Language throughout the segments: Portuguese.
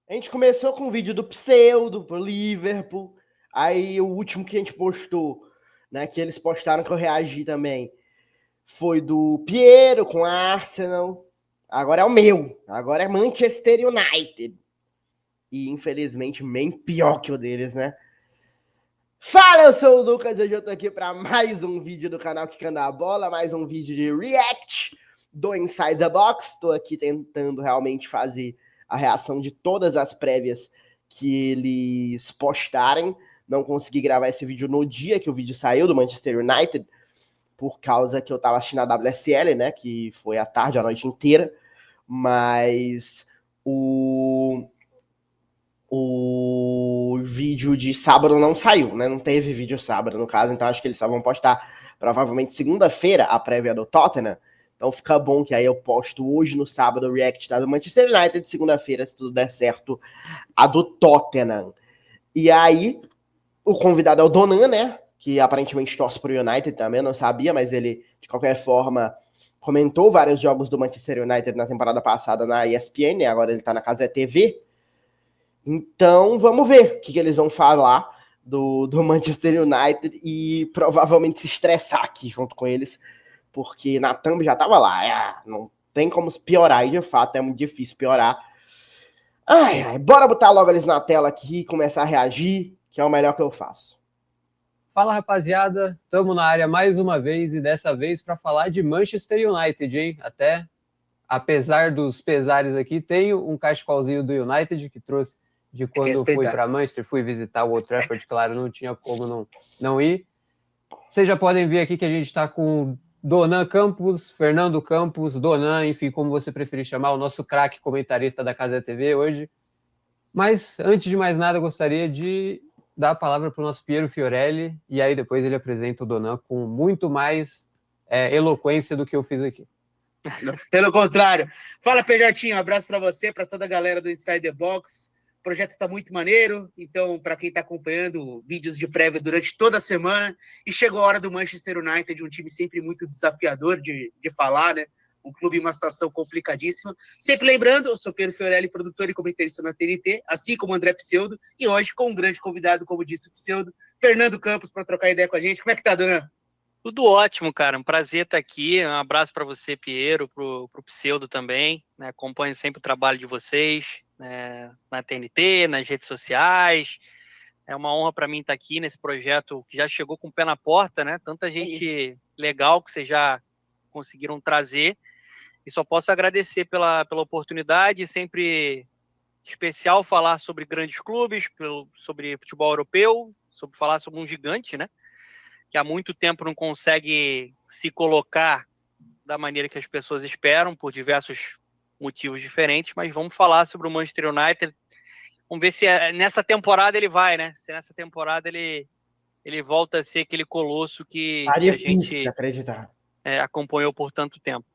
A gente começou com um vídeo do Pseudo, pro Liverpool. Aí o último que a gente postou, né, que eles postaram que eu reagi também, foi do Piero com Arsenal. Agora é o meu. Agora é Manchester United. E infelizmente bem pior que o deles, né? Fala, eu sou o Lucas, hoje eu tô aqui para mais um vídeo do canal Quicando a Bola, mais um vídeo de react do Inside the Box. Tô aqui tentando realmente fazer a reação de todas as prévias que eles postarem. Não consegui gravar esse vídeo no dia que o vídeo saiu do Manchester United, por causa que eu tava assistindo a WSL, né, que foi a tarde, a noite inteira, mas o vídeo de sábado não saiu, né? Não teve vídeo sábado, no caso, então acho que eles só vão postar provavelmente segunda-feira a prévia do Tottenham. Então fica bom que aí eu posto hoje no sábado o react da do Manchester United, segunda-feira, se tudo der certo, a do Tottenham. E aí, o convidado é o Donan, né? Que aparentemente torce pro United também, eu não sabia, mas ele, de qualquer forma, comentou vários jogos do Manchester United na temporada passada na ESPN, né? Agora ele tá na Casa TV. Então, vamos ver o que eles vão falar do Manchester United e provavelmente se estressar aqui junto com eles, porque na thumb já tava lá. Não tem como piorar, e de fato é muito difícil piorar. Bora botar logo eles na tela aqui e começar a reagir, que é o melhor que eu faço. Fala, rapaziada, estamos na área mais uma vez e dessa vez para falar de Manchester United, hein? Até, apesar dos pesares aqui, tenho um cachecolzinho do United que trouxe de quando eu fui para Manchester, fui visitar o Old Trafford, claro, não tinha como não ir. Vocês já podem ver aqui que a gente está com Donan Campos, Fernando Campos, Donan, enfim, como você preferir chamar, o nosso craque comentarista da Casa TV hoje. Mas, antes de mais nada, eu gostaria de dar a palavra para o nosso Piero Fiorelli, e aí depois ele apresenta o Donan com muito mais eloquência do que eu fiz aqui. Pelo contrário. Fala, PJ, um abraço para você, para toda a galera do Inside the Box. O projeto está muito maneiro, então, para quem está acompanhando vídeos de prévia durante toda a semana, e chegou a hora do Manchester United, um time sempre muito desafiador de falar, né? Um clube em uma situação complicadíssima. Sempre lembrando, eu sou Pedro Fiorelli, produtor e comentarista na TNT, assim como o André Pseudo, e hoje com um grande convidado, como disse o Pseudo, Fernando Campos, para trocar ideia com a gente. Como é que tá, Dona? Tudo ótimo, cara. Um prazer estar aqui. Um abraço para você, Piero, pro Pseudo também. Né? Acompanho sempre o trabalho de vocês, né? Na TNT, nas redes sociais. É uma honra para mim estar aqui nesse projeto que já chegou com o pé na porta, né? Tanta gente legal que vocês já conseguiram trazer. E só posso agradecer pela oportunidade. Sempre especial falar sobre grandes clubes, sobre futebol europeu, falar sobre um gigante, né? Que há muito tempo não consegue se colocar da maneira que as pessoas esperam, por diversos motivos diferentes, mas vamos falar sobre o Manchester United. Vamos ver se nessa temporada ele vai, né? Se nessa temporada ele volta a ser aquele colosso que a gente acreditar. Acompanhou por tanto tempo.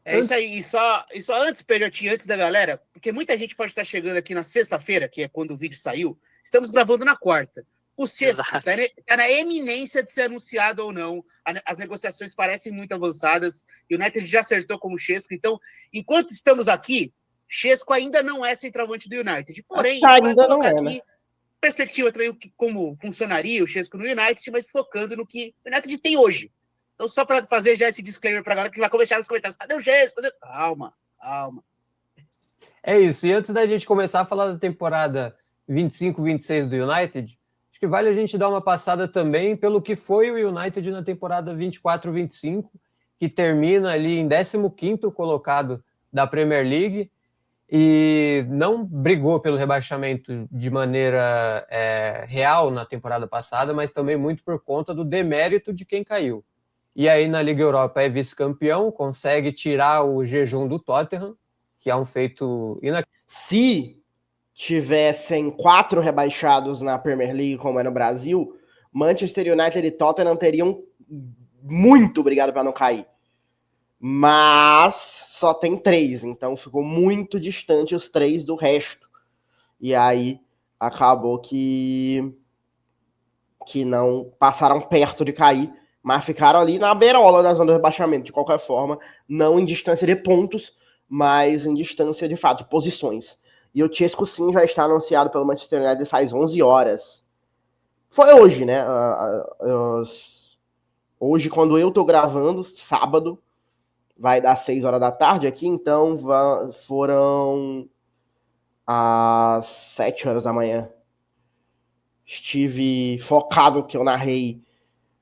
É isso aí, e só antes, PJ, antes da galera, porque muita gente pode estar chegando aqui na sexta-feira, que é quando o vídeo saiu, estamos gravando na quarta. O sexto está na eminência de ser anunciado ou não. As negociações parecem muito avançadas. O United já acertou com o Chesco. Então, enquanto estamos aqui, Chesco ainda não é centroavante do United. Porém, ainda não é, aqui né? Perspectiva também como funcionaria o Chesco no United, mas focando no que o United tem hoje. Então, só para fazer já esse disclaimer para a galera que vai começar nos comentários. Cadê o Chesco? Calma. É isso. E antes da gente começar a falar da temporada 25-26 do United, acho que vale a gente dar uma passada também pelo que foi o United na temporada 24-25, que termina ali em 15º colocado da Premier League e não brigou pelo rebaixamento de maneira real na temporada passada, mas também muito por conta do demérito de quem caiu. E aí na Liga Europa é vice-campeão, consegue tirar o jejum do Tottenham, que é um feito inacreditável. Se tivessem 4 rebaixados na Premier League, como é no Brasil, Manchester United e Tottenham teriam muito brigado para não cair. Mas só tem 3, então ficou muito distante os 3 do resto. E aí acabou que não passaram perto de cair, mas ficaram ali na beirola da zona do rebaixamento, de qualquer forma, não em distância de pontos, mas em distância de fato, de posições. E o Chesco, sim, já está anunciado pelo Manchester United faz 11 horas. Foi hoje, né? Hoje, quando eu tô gravando, sábado, vai dar 6 horas da tarde aqui, então foram às 7 horas da manhã. Estive focado que eu narrei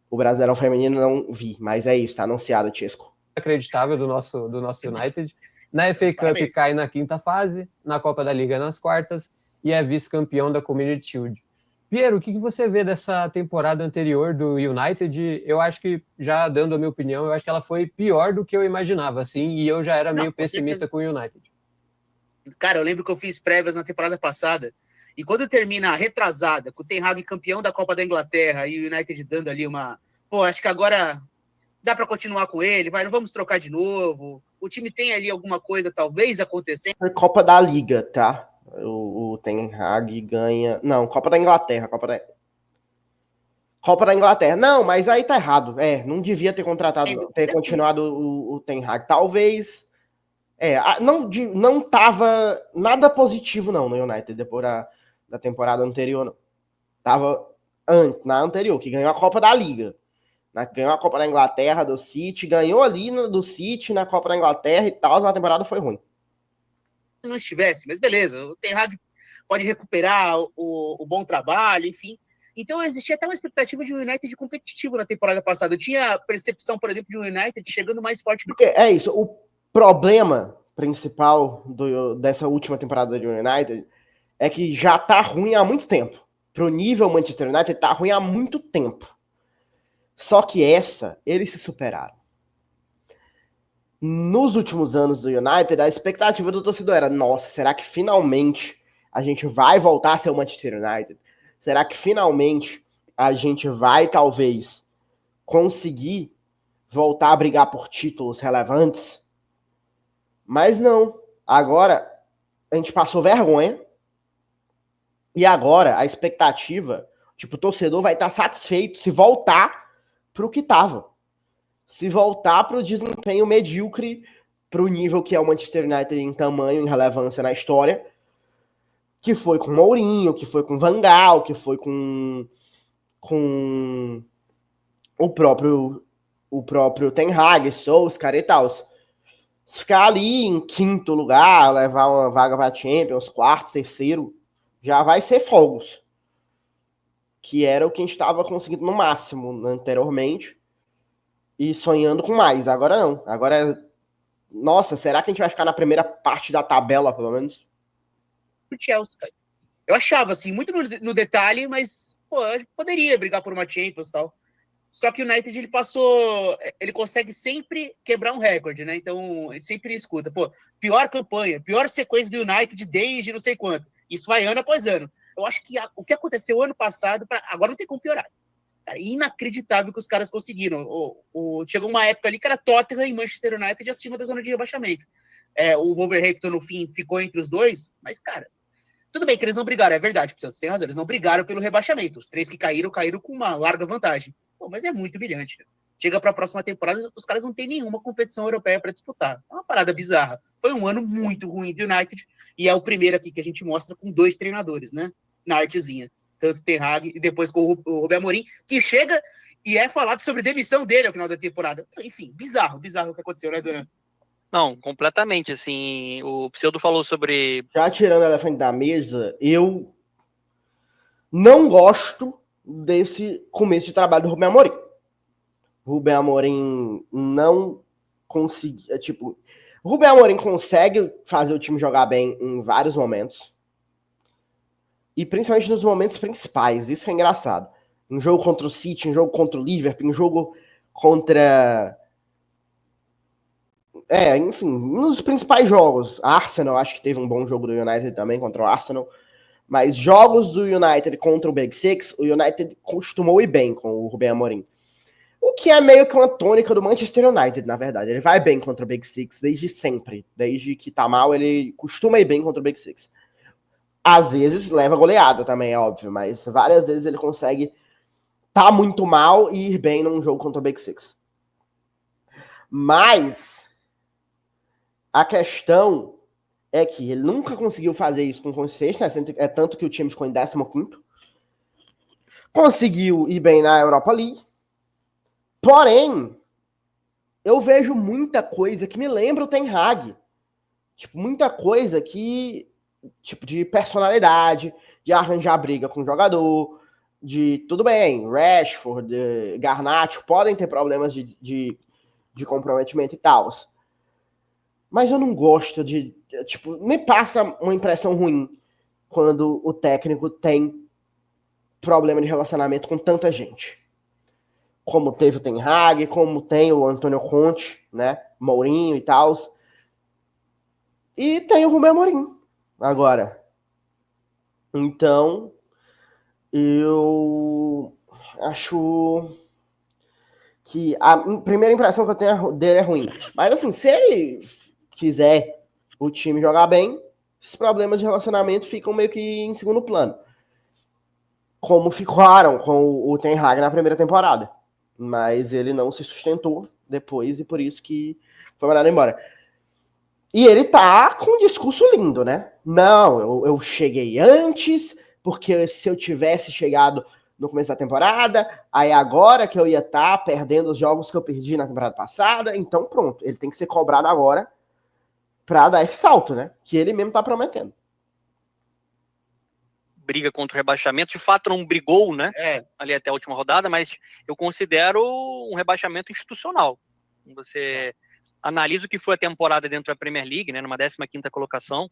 o Brasileirão Feminino, não vi, mas é isso, tá anunciado o Chesco. Acreditável do nosso United. Na FA Cup cai na quinta fase, na Copa da Liga nas quartas e é vice-campeão da Community Shield. Piero, o que você vê dessa temporada anterior do United? Eu acho que, já dando a minha opinião, eu acho que ela foi pior do que eu imaginava, assim, e eu já era meio pessimista com o United. Cara, eu lembro que eu fiz prévias na temporada passada, e quando termina a retrasada, com o Ten Hag campeão da Copa da Inglaterra e o United dando ali uma... Pô, acho que agora dá para continuar com ele, não vamos trocar de novo. O time tem ali alguma coisa, talvez, acontecendo. Copa da Liga, tá? O Ten Hag ganha... Não, Copa da Inglaterra. Copa da Inglaterra. Não, mas aí tá errado. Não devia ter continuado o Ten Hag. Talvez... não tava nada positivo, não, no United, depois da temporada anterior, não. Tava na anterior, que ganhou a Copa da Liga. Ganhou a Copa da Inglaterra do City, ganhou ali do City na Copa da Inglaterra e tal, mas a temporada foi ruim. Não estivesse, mas beleza, o Ten Hag pode recuperar o bom trabalho, enfim. Então existia até uma expectativa de um United competitivo na temporada passada. Eu tinha a percepção, por exemplo, de um United chegando mais forte. Porque é isso, o problema principal dessa última temporada do United é que já tá ruim há muito tempo. Pro nível Manchester United tá ruim há muito tempo. Só que eles se superaram. Nos últimos anos do United, a expectativa do torcedor era: nossa, será que finalmente a gente vai voltar a ser o Manchester United? Será que finalmente a gente vai, talvez, conseguir voltar a brigar por títulos relevantes? Mas não. Agora, a gente passou vergonha. E agora, a expectativa, o torcedor vai estar satisfeito se voltar pro que tava. Se voltar pro desempenho medíocre, pro nível que é o Manchester United em tamanho, em relevância na história, que foi com Mourinho, que foi com Van Gaal, que foi com o próprio Ten Hag, Solskjaer e tal. Se ficar ali em quinto lugar, levar uma vaga para Champions, quarto, terceiro, já vai ser fogos. Que era o que a gente estava conseguindo no máximo anteriormente. E sonhando com mais. Agora não. Agora, nossa, será que a gente vai ficar na primeira parte da tabela, pelo menos? O Chelsea, cara. Eu achava, assim, muito no detalhe, mas, pô, poderia brigar por uma Champions e tal. Só que o United, ele consegue sempre quebrar um recorde, né? Então, ele sempre escuta, pô, pior campanha, pior sequência do United desde não sei quanto. Isso vai ano após ano. Eu acho que o que aconteceu ano passado, agora não tem como piorar. Cara, inacreditável que os caras conseguiram. Chegou uma época ali que era Tottenham e Manchester United acima da zona de rebaixamento. O Wolverhampton, no fim, ficou entre os dois, mas, cara, tudo bem que eles não brigaram, é verdade, você tem razão, eles não brigaram pelo rebaixamento. Os 3 que caíram com uma larga vantagem. Pô, mas é muito brilhante. Chega para a próxima temporada, os caras não têm nenhuma competição europeia para disputar. É uma parada bizarra. Foi um ano muito ruim do United, e é o primeiro aqui que a gente mostra com 2 treinadores, né? Na artezinha. Tanto o Ten Hag e depois com o Rubén Amorim, que chega e é falado sobre demissão dele ao final da temporada. Enfim, bizarro o que aconteceu, né, Duran? Não, completamente, assim, o Pseudo falou sobre... Já tirando o elefante da mesa, eu não gosto desse começo de trabalho do Rubén Amorim. O Rubén Amorim não conseguia, o Rubén Amorim consegue fazer o time jogar bem em vários momentos, e principalmente nos momentos principais, isso é engraçado. Em jogo contra o City, em jogo contra o Liverpool, em jogo contra... enfim, nos principais jogos. Arsenal, acho que teve um bom jogo do United também contra o Arsenal. Mas jogos do United contra o Big Six, o United costumou ir bem com o Rubén Amorim. O que é meio que uma tônica do Manchester United, na verdade. Ele vai bem contra o Big Six desde sempre. Desde que tá mal, ele costuma ir bem contra o Big Six. Às vezes leva goleada também, é óbvio, mas várias vezes ele consegue tá muito mal e ir bem num jogo contra o Big Six. Mas a questão é que ele nunca conseguiu fazer isso com consistência, né? É tanto que o time ficou em 15º. Conseguiu ir bem na Europa League. Porém, eu vejo muita coisa que me lembra o Ten Hag. Tipo, muita coisa que... Tipo, de personalidade, de arranjar briga com o jogador, de... Tudo bem, Rashford, Garnacho podem ter problemas de comprometimento e tal. Mas eu não gosto de... Tipo, me passa uma impressão ruim quando o técnico tem problema de relacionamento com tanta gente. Como teve o Ten Hag, como tem o Antônio Conte, né? Mourinho e tal. E tem o Rubem Amorim agora. Então, eu acho que a primeira impressão que eu tenho dele é ruim. Mas assim, se ele quiser o time jogar bem, esses problemas de relacionamento ficam meio que em segundo plano. Como ficaram com o Ten Hag na primeira temporada. Mas ele não se sustentou depois e por isso que foi mandado embora. E ele tá com um discurso lindo, né? Não, eu cheguei antes, porque se eu tivesse chegado no começo da temporada, aí agora que eu ia estar perdendo os jogos que eu perdi na temporada passada, então pronto, ele tem que ser cobrado agora pra dar esse salto, né? Que ele mesmo tá prometendo. Briga contra o rebaixamento, de fato não brigou, né? Ali até a última rodada, mas eu considero um rebaixamento institucional. Você analisa o que foi a temporada dentro da Premier League, né? Numa 15ª colocação,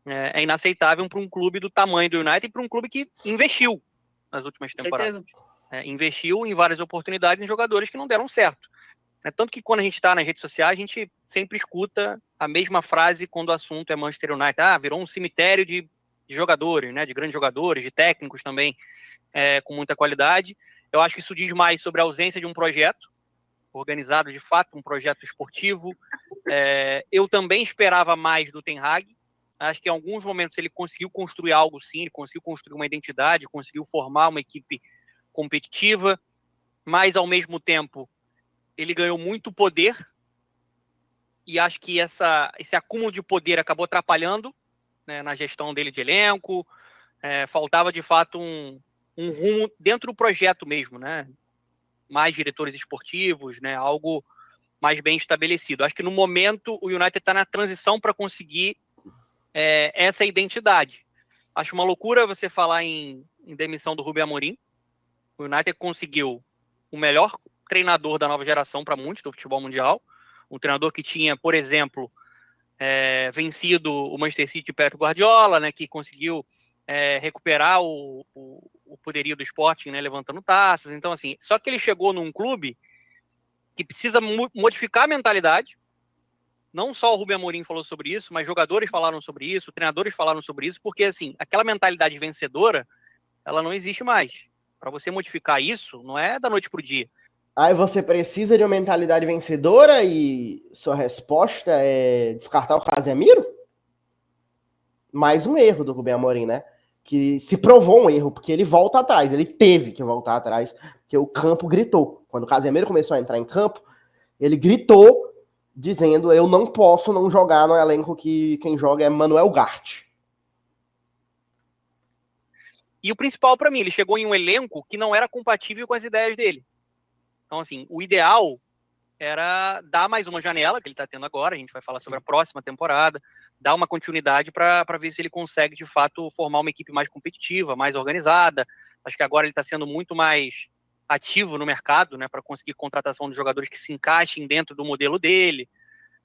é inaceitável para um clube do tamanho do United e para um clube que investiu nas últimas temporadas. Investiu em várias oportunidades em jogadores que não deram certo. Tanto que quando a gente está nas redes sociais, a gente sempre escuta a mesma frase quando o assunto é Manchester United. Virou um cemitério de jogadores, né, de grandes jogadores, de técnicos também com muita qualidade. Eu acho que isso diz mais sobre a ausência de um projeto organizado, de fato, um projeto esportivo. Eu também esperava mais do Ten Hag. Acho que em alguns momentos ele conseguiu construir algo, sim, ele conseguiu construir uma identidade, conseguiu formar uma equipe competitiva, mas, ao mesmo tempo, ele ganhou muito poder e acho que esse acúmulo de poder acabou atrapalhando, né, na gestão dele de elenco. Faltava, de fato, um rumo dentro do projeto mesmo, né? Mais diretores esportivos, né? Algo mais bem estabelecido. Acho que, no momento, o United está na transição para conseguir essa identidade. Acho uma loucura você falar em demissão do Rubem Amorim. O United conseguiu o melhor treinador da nova geração para muitos do futebol mundial. Um treinador que tinha, por exemplo, vencido o Manchester City de Pep Guardiola, né, que conseguiu recuperar o poderio do Sporting, né, levantando taças. Então, assim, só que ele chegou num clube que precisa modificar a mentalidade. Não só o Rubem Amorim falou sobre isso, mas jogadores falaram sobre isso, treinadores falaram sobre isso, porque, assim, aquela mentalidade vencedora, ela não existe mais. Para você modificar isso, não é da noite pro dia. Aí você precisa de uma mentalidade vencedora e sua resposta é descartar o Casemiro? Mais um erro do Rubem Amorim, né? Que se provou um erro, porque ele volta atrás, ele teve que voltar atrás, porque o campo gritou. Quando o Casemiro começou a entrar em campo, ele gritou dizendo: eu não posso não jogar no elenco que quem joga é Manuel Ugarte. E o principal para mim, ele chegou em um elenco que não era compatível com as ideias dele. Então, assim, o ideal era dar mais uma janela, que ele está tendo agora, a gente vai falar sobre a próxima temporada, dar uma continuidade para ver se ele consegue, de fato, formar uma equipe mais competitiva, mais organizada. Acho que agora ele está sendo muito mais ativo no mercado, né, para conseguir contratação de jogadores que se encaixem dentro do modelo dele,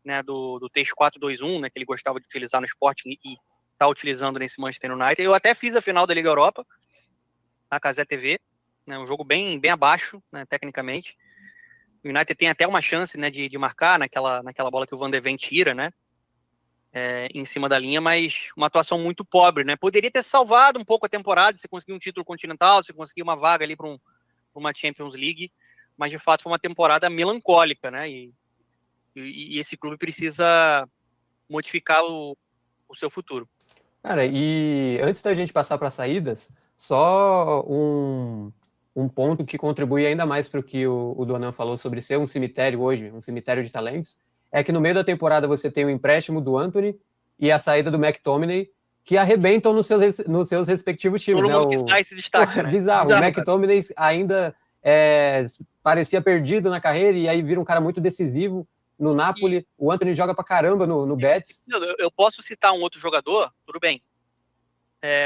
né, do 3-4-2-1, né, que ele gostava de utilizar no Sporting e está utilizando nesse Manchester United. Eu até fiz a final da Liga Europa, na Cazé TV, né, um jogo bem abaixo, né, tecnicamente. O United tem até uma chance, né, de marcar naquela bola que o Van de Ven tira, né, em cima da linha, mas uma atuação muito pobre, né? Poderia ter salvado um pouco a temporada, se conseguir um título continental, se conseguir uma vaga ali para uma Champions League, mas de fato foi uma temporada melancólica, né? E esse clube precisa modificar o seu futuro. Cara, e antes da gente passar para saídas, só um ponto que contribui ainda mais para o que o Donan falou sobre ser um cemitério hoje, um cemitério de talentos, é que no meio da temporada você tem o empréstimo do Antony e a saída do McTominay, que arrebentam nos seus respectivos times. Todo né? mundo quis dar esse destaque, né? Bizarro. O McTominay ainda parecia perdido na carreira e aí vira um cara muito decisivo no Napoli. O Antony joga pra caramba no Betis. Eu posso citar um outro jogador, tudo bem.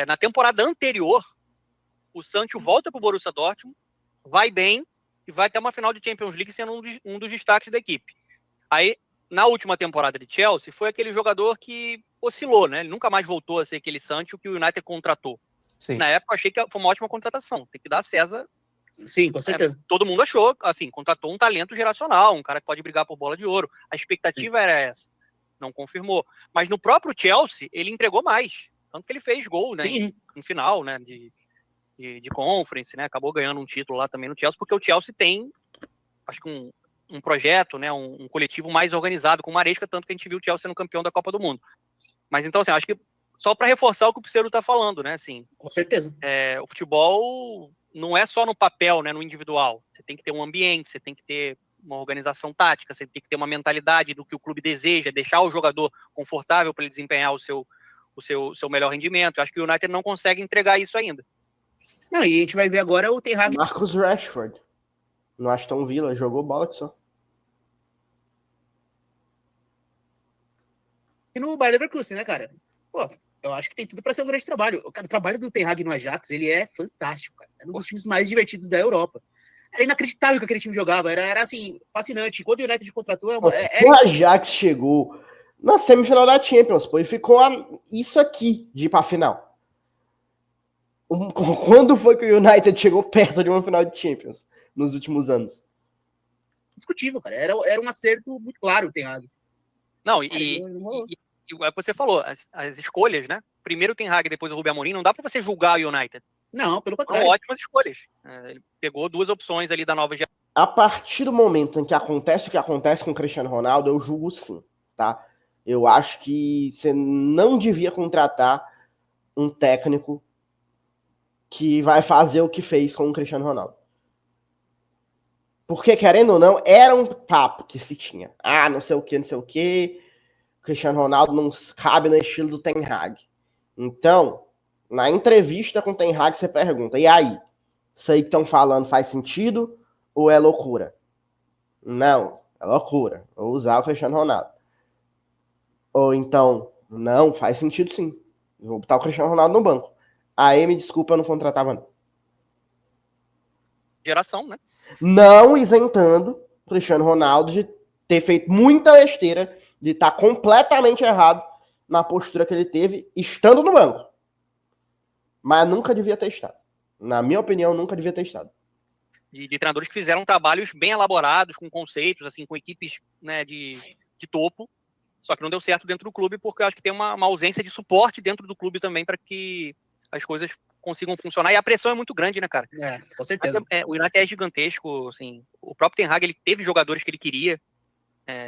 Na temporada anterior, o Sancho volta pro Borussia Dortmund, vai bem e vai até uma final de Champions League sendo um dos destaques da equipe. Aí, na última temporada de Chelsea, foi aquele jogador que oscilou, né? Ele nunca mais voltou a ser aquele Sancho que o United contratou. Sim. Na época, eu achei que foi uma ótima contratação. Tem que dar a César. Sim, com certeza. Todo mundo achou, assim, contratou um talento geracional, um cara que pode brigar por bola de ouro. A expectativa era essa. Não confirmou. Mas no próprio Chelsea, ele entregou mais. Tanto que ele fez gol, né? Em final, né? De conference, né? Acabou ganhando um título lá também no Chelsea, porque o Chelsea tem, acho que um projeto, né? Um coletivo mais organizado com o Maresca, tanto que a gente viu o Chelsea sendo campeão da Copa do Mundo. Mas então, assim, acho que só para reforçar o que o Pseudo tá falando, né? Assim, com certeza. O futebol não é só no papel, né? No individual. Você tem que ter um ambiente, você tem que ter uma organização tática, você tem que ter uma mentalidade do que o clube deseja, deixar o jogador confortável para ele desempenhar o seu melhor rendimento. Eu acho que o United não consegue entregar isso ainda. Não, e a gente vai ver agora o Ten Hag. Marcus Rashford, no Aston Villa, jogou bola que só. E no Bayer Leverkusen, né, cara? Pô, eu acho que tem tudo para ser um grande trabalho. Cara, o trabalho do Ten Hag no Ajax, ele é fantástico, cara. É um dos times mais divertidos da Europa. Era inacreditável que aquele time jogava. Era assim, fascinante. Quando o United contratou... O Ajax chegou na semifinal da Champions, pô, e ficou isso aqui de ir pra final. Quando foi que o United chegou perto de uma final de Champions nos últimos Discutível, cara. Era um acerto muito claro o Ten Hag. Não, e é o que você falou, as escolhas, né? Primeiro o Ten Hag, depois o Rubem Amorim, não dá pra você julgar o United. Não, pelo contrário. São ótimas escolhas. Ele pegou duas opções ali da nova geração. A partir do momento em que acontece o que acontece com o Cristiano Ronaldo, eu julgo sim, tá? Eu acho que você não devia contratar um técnico que vai fazer o que fez com o Cristiano Ronaldo. Porque, querendo ou não, era um papo que se tinha. Não sei o que. Cristiano Ronaldo não cabe no estilo do Ten Hag. Então, na entrevista com o Ten Hag, você pergunta, e aí? Isso aí que estão falando faz sentido ou é loucura? Não, é loucura. Vou usar o Cristiano Ronaldo. Ou então, não, faz sentido sim. Vou botar o Cristiano Ronaldo no banco. Aí, me desculpa, eu não contratava não. Geração, né? Não isentando o Cristiano Ronaldo de ter feito muita besteira, de estar completamente errado na postura que ele teve, estando no banco. Mas nunca devia ter estado. Na minha opinião, nunca devia ter estado. De treinadores que fizeram trabalhos bem elaborados, com conceitos, assim, com equipes, né, de topo, só que não deu certo dentro do clube, porque eu acho que tem uma ausência de suporte dentro do clube também para que as coisas consigam funcionar. E a pressão é muito grande, né, cara? Com certeza. O United é gigantesco, assim, o próprio Ten Hag, ele teve jogadores que ele queria.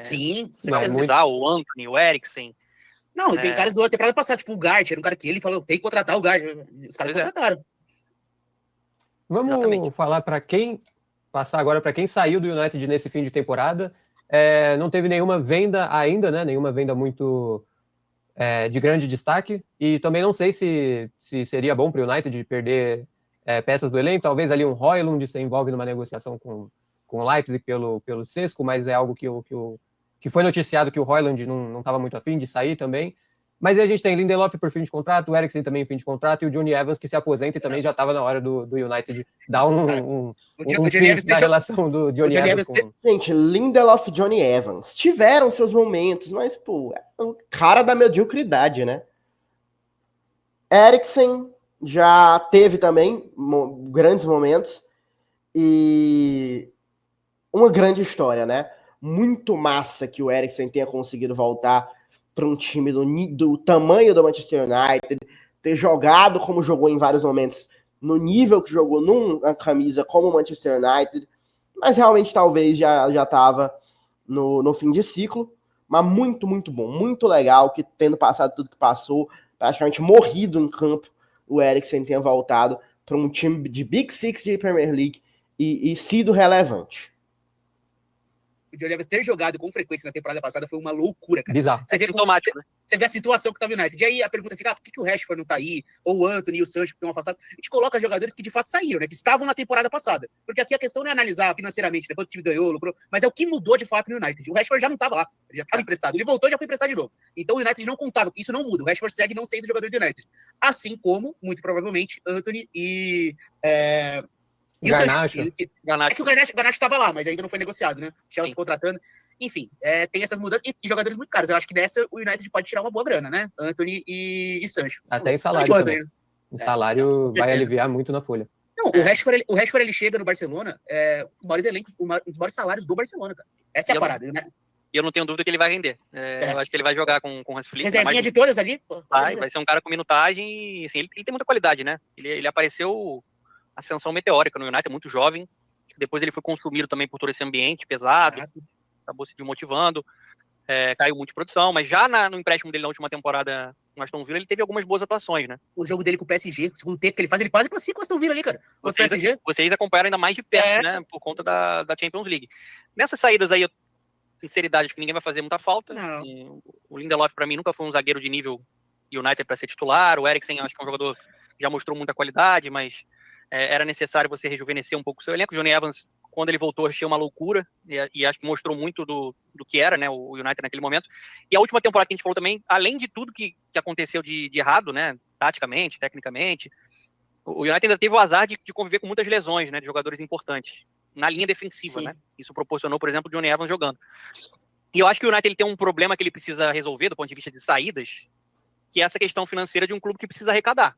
Sim. O Antony, o Eriksen. Não, tem caras do temporada passada, tipo o Gart, era um cara que ele falou, tem que contratar o Gart. Os caras contrataram. Vamos Exatamente. falar passar agora para quem saiu do United nesse fim de temporada. Não teve nenhuma venda ainda, né? Nenhuma venda muito de grande destaque. E também não sei se seria bom para o United perder peças do elenco. Talvez ali um Højlund se envolve numa negociação com o Leipzig pelo Sesco, mas é algo que foi noticiado que o Højlund não estava muito afim de sair também. Mas aí a gente tem Lindelof por fim de contrato, o Eriksen também fim de contrato, e o Johnny Evans que se aposenta e também já estava na hora do United dar um fim na relação do Johnny Evans com... Gente, Lindelof e Johnny Evans tiveram seus momentos, mas, pô, é o cara da mediocridade, né? Eriksen já teve também grandes momentos e uma grande história, né? Muito massa que o Eriksen tenha conseguido voltar para um time do tamanho do Manchester United, ter jogado como jogou em vários momentos, no nível que jogou numa camisa como o Manchester United, mas realmente talvez já estava no fim de ciclo, mas muito, muito bom, muito legal que tendo passado tudo que passou, praticamente morrido em campo, o Eriksen tenha voltado para um time de Big Six de Premier League e sido relevante. o Johnny Evans ter jogado com frequência na temporada passada foi uma loucura, cara. Bizarro. Você vê, Sintomático, né? você vê a situação que tá o United. E aí a pergunta fica, por que o Rashford não tá aí? Ou o Antony e o Sancho que estão afastados? A gente coloca jogadores que de fato saíram, né? Que estavam na temporada passada. Porque aqui a questão não é analisar financeiramente, né? Quanto o time ganhou, lucrou, mas é o que mudou de fato no United. O Rashford já não tava lá, ele já tava emprestado. Ele voltou e já foi emprestado de novo. Então o United não contava, isso não muda. O Rashford segue não sendo jogador do United. Assim como, muito provavelmente, Antony e o Garnacho. Sancho. É que o Garnacho estava lá, mas ainda não foi negociado, né? Chelsea contratando. Enfim, tem essas mudanças e jogadores muito caros. Eu acho que nessa o United pode tirar uma boa grana, né? Antony e Sancho. Até em salário também. Antony, né? O salário vai aliviar muito na folha. Não, o Rashford ele chega no Barcelona, um dos maiores elencos, um dos maiores salários do Barcelona, cara. Essa é a parada, né? E eu não tenho dúvida que ele vai render. Eu acho que ele vai jogar com o Hans Flick. Reservinha de todas ali? Vai ser um cara com minutagem. Assim, ele tem muita qualidade, né? Ele apareceu ascensão meteórica no United, muito jovem. Depois ele foi consumido também por todo esse ambiente pesado. Acabou se desmotivando. Caiu muito de produção. Mas já no empréstimo dele na última temporada no Aston Villa, ele teve algumas boas atuações, né? O jogo dele com o PSG, o segundo tempo que ele faz, ele quase classifica o Aston Villa ali, cara. Vocês acompanharam ainda mais de perto, né? Por conta da Champions League. Nessas saídas aí, sinceridade, acho que ninguém vai fazer muita falta. O Lindelof, para mim, nunca foi um zagueiro de nível United para ser titular. O Eriksen, acho que é um jogador que já mostrou muita qualidade, mas era necessário você rejuvenescer um pouco o seu elenco. O Johnny Evans, quando ele voltou, achei uma loucura, e acho que mostrou muito do que era, né, o United naquele momento. E a última temporada que a gente falou também, além de tudo que aconteceu de errado, né, taticamente, tecnicamente, o United ainda teve o azar de conviver com muitas lesões, né, de jogadores importantes na linha defensiva. Sim. Né? Isso proporcionou, por exemplo, o Johnny Evans jogando. E eu acho que o United ele tem um problema que ele precisa resolver do ponto de vista de saídas, que é essa questão financeira de um clube que precisa arrecadar.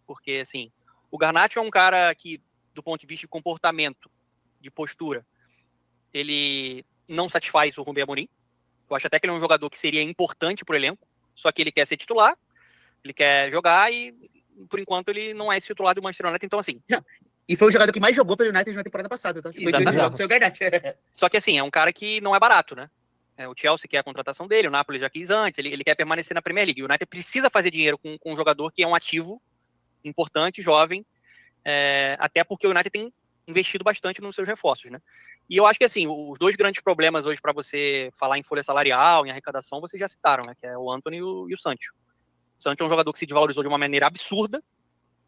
Porque, assim, o Garnacho é um cara que, do ponto de vista de comportamento, de postura, ele não satisfaz o Ruben Amorim. Eu acho até que ele é um jogador que seria importante para o elenco, só que ele quer ser titular, ele quer jogar e, por enquanto, ele não é esse titular do Manchester United. Então, assim... E foi o jogador que mais jogou pelo United na temporada passada. Então, 52 jogos, foi o Garnacho. Só que, assim, é um cara que não é barato, né? O Chelsea quer a contratação dele, o Napoli já quis antes, ele quer permanecer na Premier League. O United precisa fazer dinheiro com um jogador que é um ativo importante, jovem, até porque o United tem investido bastante nos seus reforços, né? E eu acho que, assim, os dois grandes problemas hoje para você falar em folha salarial, em arrecadação, vocês já citaram, né? Que é o Antony e o Sancho. O Sancho é um jogador que se desvalorizou de uma maneira absurda.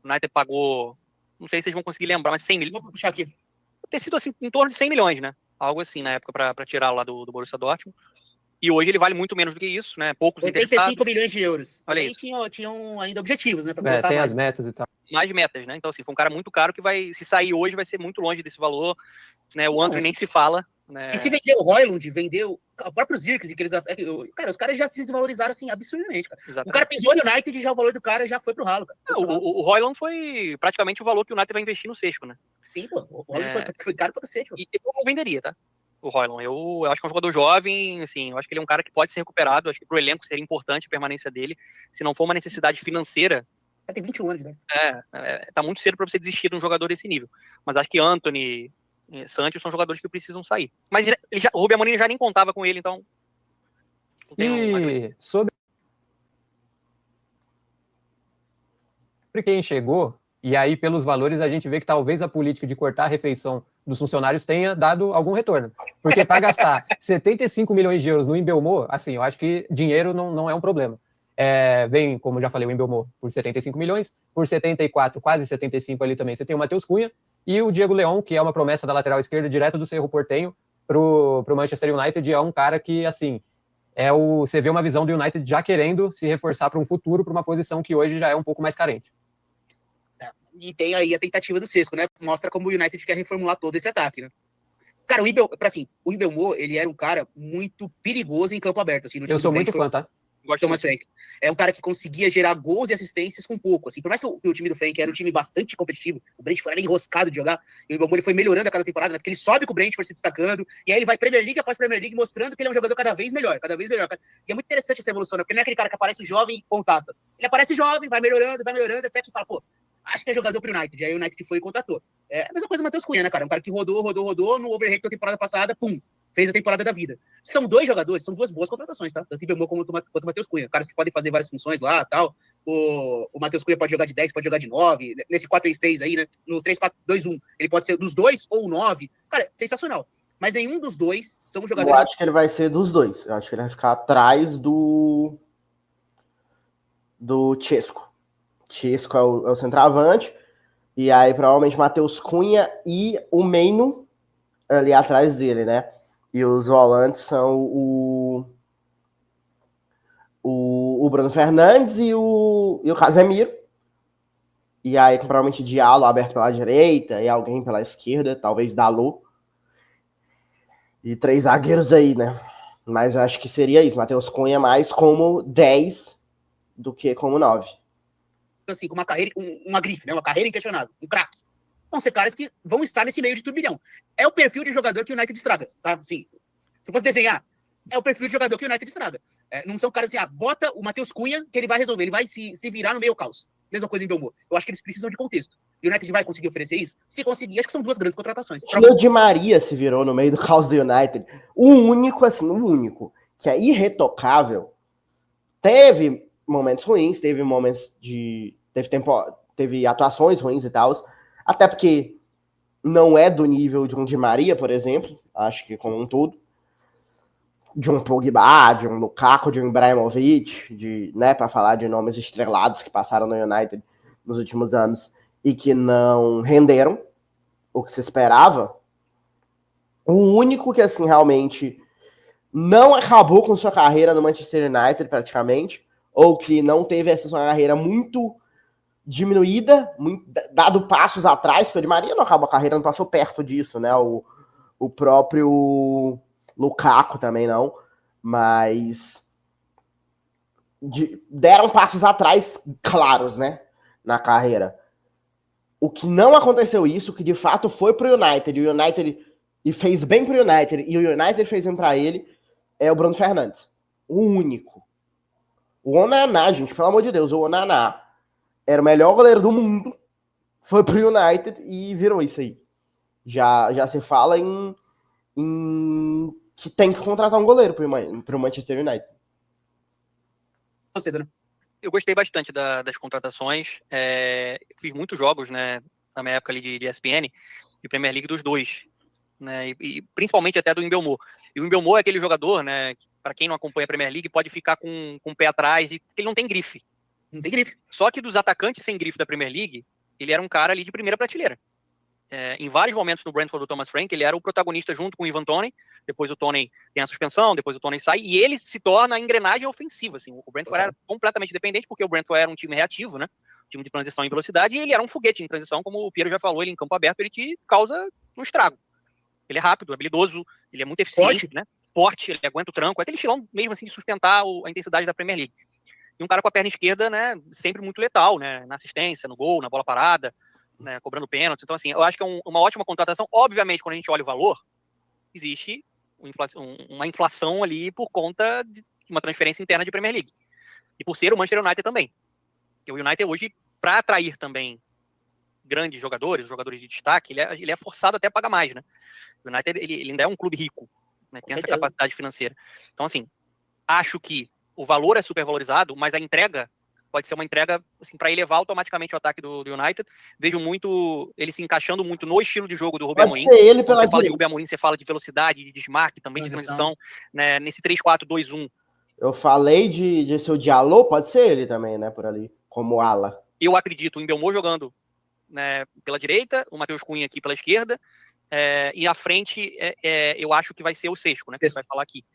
O United pagou, não sei se vocês vão conseguir lembrar, mas 100 milhões. Vou puxar aqui. Ter sido, assim, em torno de 100 milhões, né? Algo assim, na época, para tirar lá do Borussia Dortmund. E hoje ele vale muito menos do que isso, né? Poucos 85 milhões de euros. Olha aí tinham ainda objetivos, né? Pra tem as metas e tal. Mais metas, né? Então, assim, foi um cara muito caro que vai, se sair hoje, vai ser muito longe desse valor, né? O Antony nem se fala, né? E se vendeu o Højlund, vendeu o próprio Zirkzee, que eles gastaram. Cara, os caras já se desvalorizaram, assim, absurdamente, cara. Exatamente. O cara pisou no United e já o valor do cara já foi pro ralo, cara. O Højlund foi praticamente o valor que o United vai investir no Sesco, né? Sim, pô. O Højlund foi caro pra cacete, pô. E eu não venderia, tá? O Højlund. Eu acho que é um jogador jovem, assim, eu acho que ele é um cara que pode ser recuperado, acho que pro elenco seria importante a permanência dele, se não for uma necessidade financeira. Tem 21 anos, né? Tá muito cedo para você desistir de um jogador desse nível. Mas acho que Antony, Sancho são jogadores que precisam sair. Mas o Ruben Amorim já nem contava com ele, então... E sobre quem chegou, e aí pelos valores a gente vê que talvez a política de cortar a refeição dos funcionários tenha dado algum retorno. Porque para gastar 75 milhões de euros no Mbeumo, assim, eu acho que dinheiro não é um problema. Vem, como já falei, o Mbeumo por 75 milhões, por 74, quase 75 ali também, você tem o Matheus Cunha e o Diego Leão, que é uma promessa da lateral esquerda direto do Cerro Porteño pro Manchester United, é um cara que, assim, você vê uma visão do United já querendo se reforçar para um futuro, para uma posição que hoje já é um pouco mais carente. E tem aí a tentativa do Sesco, né? Mostra como o United quer reformular todo esse ataque, né? Cara, o Mbeumo, ele era um cara muito perigoso em campo aberto, assim. Eu sou muito fã, tá? Thomas Frank. É um cara que conseguia gerar gols e assistências com pouco, assim. Por mais que o time do Frank era um time bastante competitivo, o Brentford era enroscado de jogar, e o Mbeumo ele foi melhorando a cada temporada, né? Porque ele sobe com o Brentford se destacando, e aí ele vai Premier League após Premier League mostrando que ele é um jogador cada vez melhor. E é muito interessante essa evolução, né? Porque não é aquele cara que aparece jovem e contata. Ele aparece jovem, vai melhorando, até que fala, pô, acho que é jogador pro United. Aí o United foi e contratou. A mesma coisa o Matheus Cunha, né, cara? Um cara que rodou no overhead da temporada passada, pum, fez a temporada da vida. São dois jogadores, são duas boas contratações, tá? Tanto o Mbeumo quanto o Matheus Cunha. Caras que podem fazer várias funções lá e tal. O Matheus Cunha pode jogar de 10, pode jogar de 9. Nesse 4-3-3 aí, né? No 3-4-2-1, ele pode ser dos 2 ou 9. Cara, sensacional. mas nenhum dos dois são Eu jogadores... acho que ele vai ser dos dois. Eu acho que ele vai ficar atrás do Chesco. Chesco é o centroavante. E aí, provavelmente, Matheus Cunha e o Meino ali atrás dele, né? E os volantes são o Bruno Fernandes e o Casemiro. E aí, provavelmente, Diallo aberto pela direita e alguém pela esquerda, talvez Dalot. E 3 zagueiros aí, né? Mas eu acho que seria isso. Matheus Cunha mais como 10 do que como 9. Assim, com uma carreira, uma grife, né? Uma carreira inquestionável, um craque. Vão ser caras que vão estar nesse meio de turbilhão. É o perfil de jogador que o United estraga, tá? Assim, se eu fosse desenhar, é o perfil de jogador que o United estraga. Não são caras assim, bota o Matheus Cunha que ele vai resolver, ele vai se virar no meio caos. Mesma coisa em Belmont. Eu acho que eles precisam de contexto. E o United vai conseguir oferecer isso? Se conseguir, acho que são 2 grandes contratações. O Di Maria se virou no meio do caos do United. O único, que é irretocável. Teve momentos ruins, teve momentos de... Teve atuações ruins e tal. Até porque não é do nível de um Di Maria, por exemplo. Acho que como um todo. De um Pogba, de um Lukaku, de um Ibrahimovic, né, para falar de nomes estrelados que passaram no United nos últimos anos e que não renderam o que se esperava. O único que, assim, realmente não acabou com sua carreira no Manchester United, praticamente, ou que não teve essa sua carreira muito diminuída, dado passos atrás, porque o Di Maria não acabou a carreira, não passou perto disso, né? O próprio Lukaku também não, mas deram passos atrás claros, né? Na carreira. O que não aconteceu isso, que de fato foi pro United, e o United e fez bem pro United, e o United fez bem pra ele, é o Bruno Fernandes. O único. O Onaná, gente, pelo amor de Deus, o Onaná era o melhor goleiro do mundo, foi pro United e virou isso aí. Já se fala em que tem que contratar um goleiro pro Manchester United. Você, né? Eu gostei bastante das contratações. Fiz muitos jogos, né, na minha época ali de ESPN, e Premier League dos dois, né, e principalmente até do Mbeumo. E o Mbeumo é aquele jogador, né, para quem não acompanha a Premier League, pode ficar com o pé atrás, e ele não tem grife. Não tem grife. Só que dos atacantes sem grife da Premier League, ele era um cara ali de primeira prateleira. Em vários momentos no Brentford do Thomas Frank, ele era o protagonista junto com o Ivan Toney. Depois o Toney tem a suspensão, depois o Toney sai, e ele se torna a engrenagem ofensiva. Assim. O Brentford era completamente dependente, porque o Brentford era um time reativo, né? Um time de transição em velocidade, e ele era um foguete em transição, como o Piero já falou, ele em campo aberto, ele te causa um estrago. Ele é rápido, habilidoso, ele é muito eficiente, né? Forte, ele aguenta o tranco, é aquele estilão mesmo assim de sustentar a intensidade da Premier League. E um cara com a perna esquerda, né, sempre muito letal, né, na assistência, no gol, na bola parada, né, cobrando pênalti. Então, assim, eu acho que é uma ótima contratação. Obviamente, quando a gente olha o valor, existe uma inflação ali por conta de uma transferência interna de Premier League. E por ser o Manchester United também. Porque o United hoje, para atrair também grandes jogadores de destaque, ele é forçado até a pagar mais, né? O United, ele ainda é um clube rico, né, tem essa capacidade financeira. Então, assim, acho que o valor é supervalorizado, mas a entrega pode ser uma entrega assim, para elevar automaticamente o ataque do United. Vejo muito ele se encaixando muito no estilo de jogo do Ruben Amorim. Pode ser ele pela Quando você fala de Ruben Amorim, você fala de velocidade, de desmarque, também de transição, né, nesse 3-4-2-1. Eu falei de seu Diallo, pode ser ele também, né, por ali, como ala. Eu acredito em Mbeumo jogando, né, pela direita, o Matheus Cunha aqui pela esquerda, e à frente eu acho que vai ser o Sesco, né, que você vai falar aqui.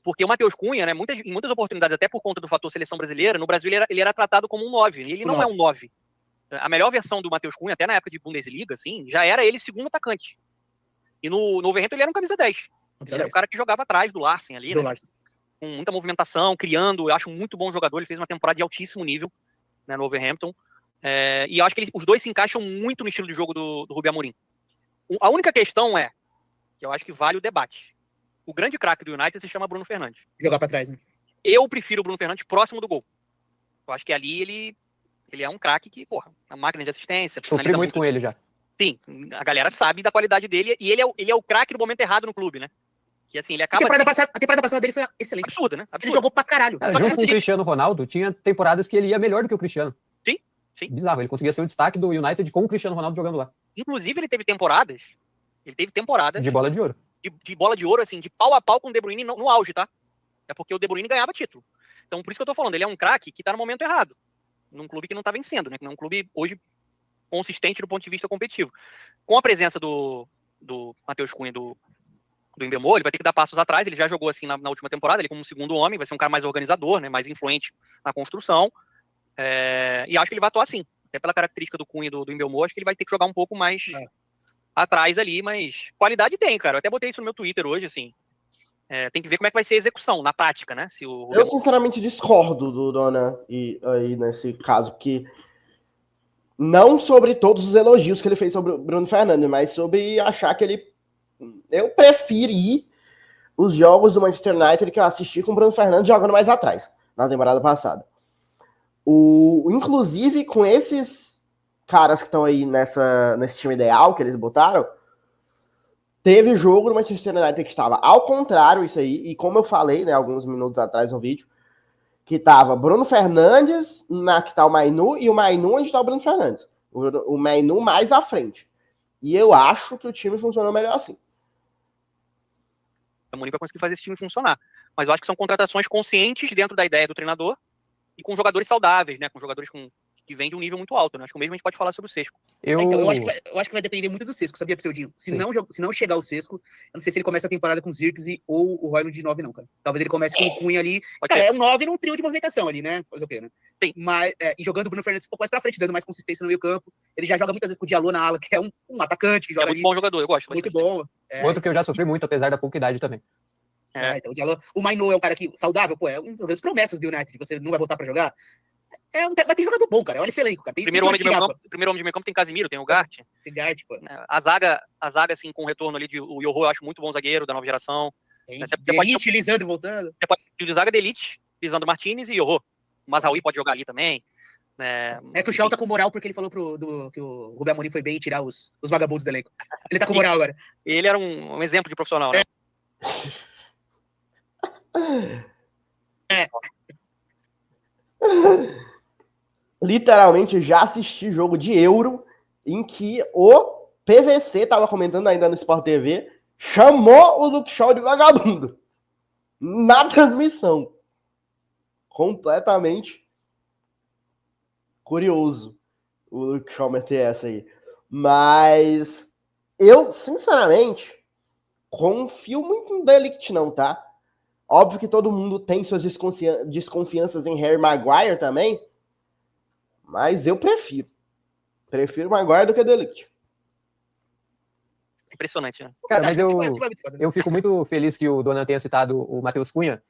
Porque o Matheus Cunha, né, em muitas oportunidades, até por conta do fator seleção brasileira, no Brasil ele era tratado como um 9, e ele não é um 9. A melhor versão do Matheus Cunha, até na época de Bundesliga, assim, já era ele segundo atacante. E no Wolverhampton ele era um camisa 10. Ele era o cara que jogava atrás do Larsen ali, né, com muita movimentação, criando. Eu acho muito bom jogador, ele fez uma temporada de altíssimo nível, né, no Wolverhampton. E eu acho que os dois se encaixam muito no estilo de jogo do Ruben Amorim. A única questão é, que eu acho que vale o debate, o grande craque do United se chama Bruno Fernandes. Jogar pra trás, né? Eu prefiro o Bruno Fernandes próximo do gol. Eu acho que ali ele é um craque que, porra, a máquina de assistência. Sofri muito com ele já. Sim, a galera sabe da qualidade dele, e ele é o craque no momento errado no clube, né? Que assim, ele acaba... A temporada passada dele foi excelente. Absurda, né? Absurda. Ele jogou pra caralho. Junto com o Cristiano Ronaldo, tinha temporadas que ele ia melhor do que o Cristiano. Sim. Bizarro, ele conseguia ser o destaque do United com o Cristiano Ronaldo jogando lá. Inclusive, ele teve temporadas de bola de ouro. de bola de ouro, assim, de pau a pau com o De Bruyne no auge, tá? É porque o De Bruyne ganhava título. Então, por isso que eu tô falando, ele é um craque que tá no momento errado. Num clube que não tá vencendo, né? Que não é um clube hoje consistente do ponto de vista competitivo. Com a presença do Matheus Cunha, do Embemô, ele vai ter que dar passos atrás. Ele já jogou assim na última temporada, ele como segundo homem, vai ser um cara mais organizador, né? Mais influente na construção. E acho que ele vai atuar assim. Até pela característica do Cunha e do Embemô, acho que ele vai ter que jogar um pouco mais atrás ali, mas qualidade tem, cara. Eu até botei isso no meu Twitter hoje, assim. Tem que ver como é que vai ser a execução, na prática, né? Se o Eu, sinceramente, discordo do Dona aí nesse caso, porque não sobre todos os elogios que ele fez sobre o Bruno Fernandes, mas sobre achar que ele... Eu preferi os jogos do Manchester United que eu assisti com o Bruno Fernandes jogando mais atrás, na temporada passada. Inclusive, com esses caras que estão aí nesse time ideal que eles botaram, teve jogo do Manchester United que estava ao contrário isso aí, e como eu falei, né, alguns minutos atrás no vídeo, que tava Bruno Fernandes, que tá o Mainu, e o Mainu onde tá o Bruno Fernandes. O Mainu mais à frente. E eu acho que o time funcionou melhor assim. O Amorim vai conseguir fazer esse time funcionar. Mas eu acho que são contratações conscientes dentro da ideia do treinador e com jogadores saudáveis, né? Com jogadores que vêm de um nível muito alto, né? Acho que o mesmo a gente pode falar sobre o Sesco. Então, eu acho que vai depender muito do Sesco, sabia, Pseudinho? Se não chegar o Sesco, eu não sei se ele começa a temporada com o Zirkzee ou o Royal de 9, não, cara. Talvez ele comece com o Cunha ali. Cara, é um 9 num trio de movimentação ali, né? Fazer o quê, né? Sim. Mas, e jogando o Bruno Fernandes um pouco mais pra frente, dando mais consistência no meio campo. Ele já joga muitas vezes com o Diallo na ala, que é um atacante que joga muito ali. Bom jogador, eu gosto. Muito bom. Outro que eu já sofri muito, apesar da pouca idade também. Então, o Mainu é um cara que, saudável, pô, é um das grandes promessas do United, você não vai botar pra jogar. Mas tem jogador bom, cara. Olha esse elenco, cara. Primeiro homem de meio campo tem Casemiro, tem o Gart. Tem Gart, pô. A zaga, assim, com o retorno ali de o Yoho, eu acho muito bom zagueiro da nova geração. Tem Elite, Lisandro voltando. Você pode ter de zaga de Elite, Lisandro Martinez e Yoho. O Mazraoui pode jogar ali também. É que o Shaw tá com moral porque ele falou que o Rubem Amorim foi bem e tirar os vagabundos do elenco. Ele tá com moral agora. Ele era um exemplo de profissional, né? Literalmente, já assisti jogo de Euro em que o PVC, tava comentando ainda no Sport TV, chamou o Luke Shaw de vagabundo. Na transmissão. Completamente curioso o Luke Shaw meter essa aí. Mas eu, sinceramente, confio muito no De Ligt, não, tá? Óbvio que todo mundo tem suas desconfianças em Harry Maguire também, mas eu prefiro. Prefiro Maguire do que De Ligt. Impressionante, né? Cara, mas eu fico muito feliz que o Donan tenha citado o Matheus Cunha,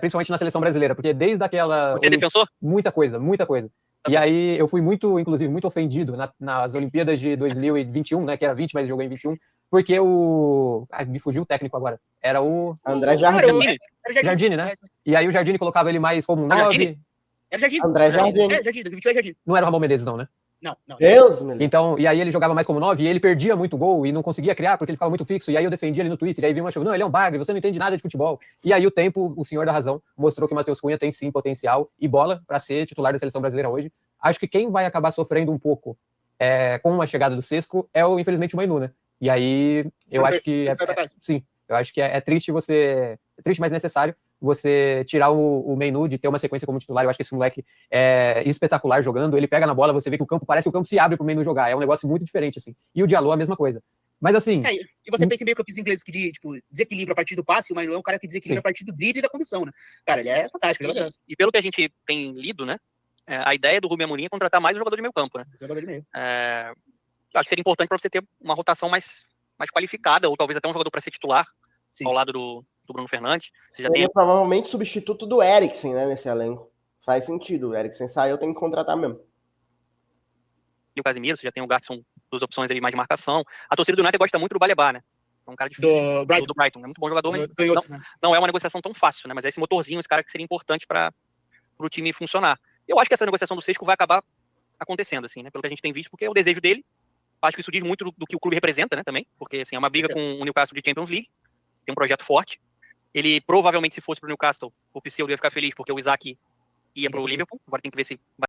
principalmente na seleção brasileira, porque desde aquela... Você defensor? Muita coisa. E aí eu fui inclusive, muito ofendido nas Olimpíadas de 2021, né, que era 20, mas jogou em 21, porque me fugiu o técnico agora. Era o... André Jardine. Jardine, né? E aí o Jardine colocava ele mais como 9. Era Jardine. André Jardine. Jardine. Não era o Ramon Menezes, não, né? Não. Deus, meu. Então, e aí ele jogava mais como 9 e ele perdia muito gol e não conseguia criar porque ele ficava muito fixo. E aí eu defendia ele no Twitter. E aí vinha uma chuva, não, ele é um bagre, você não entende nada de futebol. E aí o tempo, o senhor da razão, mostrou que o Matheus Cunha tem sim potencial e bola para ser titular da seleção brasileira hoje. Acho que quem vai acabar sofrendo um pouco com a chegada do Sesco infelizmente, o Mainu, né? E aí eu acho que sim, eu acho que é triste é triste, mas necessário você tirar o Mainu de ter uma sequência como titular. Eu acho que esse moleque é espetacular jogando, ele pega na bola, você vê que parece que o campo se abre pro Mainu jogar, é um negócio muito diferente, assim. E o Diallo a mesma coisa. Mas assim... E você pensa em meio-campistas ingleses que desequilibra a partir do passe, o Mainu é um cara que desequilibra a partir do drible e da condução, né? Cara, ele é fantástico, ele é e pelo que a gente tem lido, né, a ideia do Rubem Amorim é contratar mais um jogador de meio campo, né? Jogador de meio. Acho que seria importante para você ter uma rotação mais qualificada, ou talvez até um jogador para ser titular, ao lado do Bruno Fernandes. Você já tem provavelmente substituto do Eriksen, né, nesse elenco. Faz sentido. O Eriksen saiu, tem que contratar mesmo. E o Casemiro, você já tem o Garçom, duas opções ali mais de marcação. A torcida do United gosta muito do Baleba, né? É um cara difícil. Do Brighton. É muito bom jogador, mas não é uma negociação tão fácil, né? Mas é esse motorzinho, esse cara que seria importante para o time funcionar. Eu acho que essa negociação do Sesco vai acabar acontecendo, assim, né? Pelo que a gente tem visto, porque é o desejo dele. Acho que isso diz muito do que o clube representa, né? Também, porque assim, é uma briga com o Newcastle de Champions League. Tem um projeto forte. Ele provavelmente, se fosse pro Newcastle, o Pseudo ia ficar feliz porque o Isaac ia pro Liverpool. Agora tem que ver se vai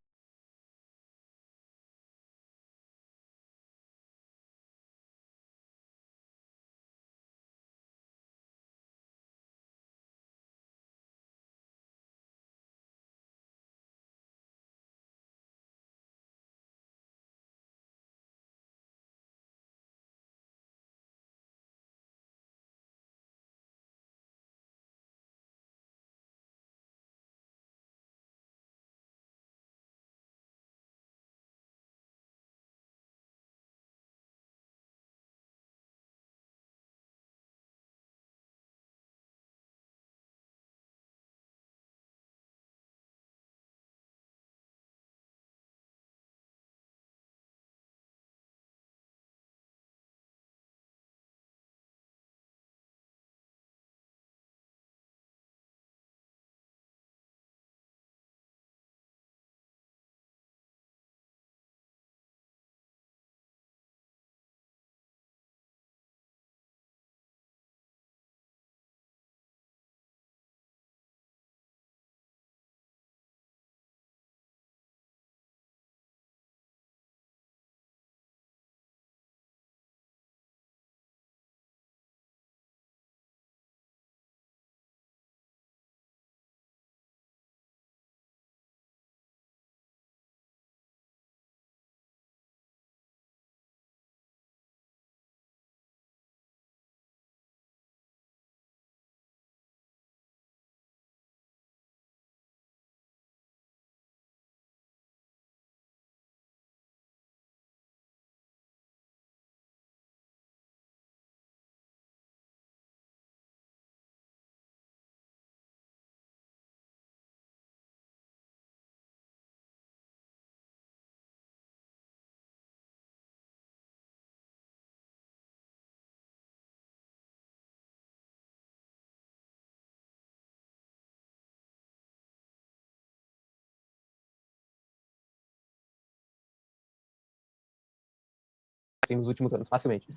assim, nos últimos anos, facilmente.